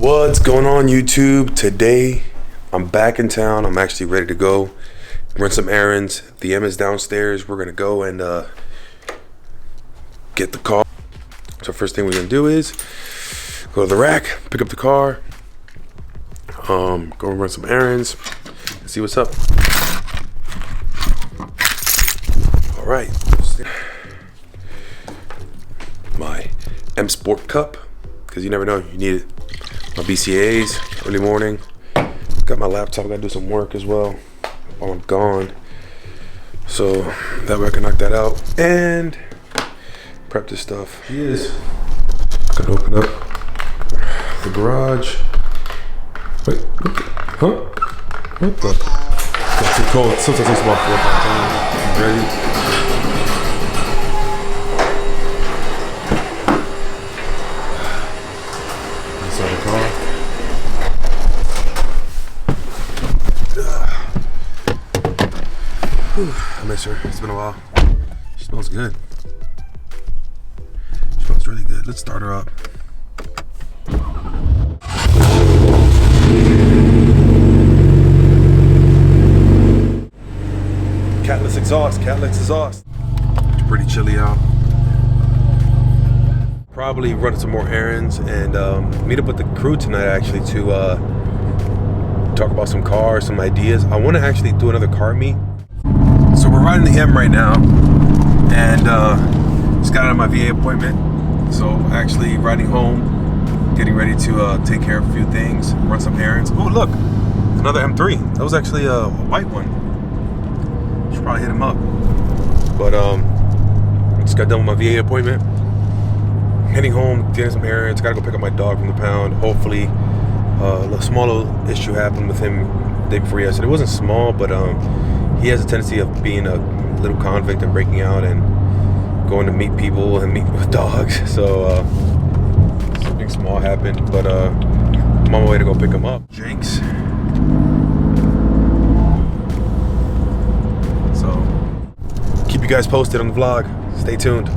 What's going on, YouTube? Today I'm back in town. I'm actually ready to go run some errands. The M is downstairs. We're gonna go and get the car. So first thing we're gonna do is go to the rack, pick up the car, go and run some errands, see what's up. All right, my M Sport cup, because you never know, you need it. My BCAs, early morning. Got my laptop, gotta do some work as well while I'm gone. So that way I can knock that out and prep this stuff. He is. Gonna open up the garage. Wait, huh? What the? It's too cold. Sometimes it takes about 4 or 5 times. Ready? Inside the car. I miss her. It's been a while. She smells good. She smells really good. Let's start her up. Catless exhaust. Catless exhaust. It's pretty chilly out. Probably run some more errands and meet up with the crew tonight actually to talk about some cars, some ideas. I want to actually do another car meet. So we're riding the M right now, and just got out of my VA appointment. So actually riding home, getting ready to take care of a few things, run some errands. Oh look, another M3. That was actually a white one. Should probably hit him up. But just got done with my VA appointment. Heading home, getting some errands. Gotta go pick up my dog from the pound. Hopefully, a small little issue happened with him the day before yesterday. It wasn't small, but he has a tendency of being a little convict and breaking out and going to meet people and meet with dogs. So something small happened, but I'm on my way to go pick him up. Jinx. So keep you guys posted on the vlog. Stay tuned.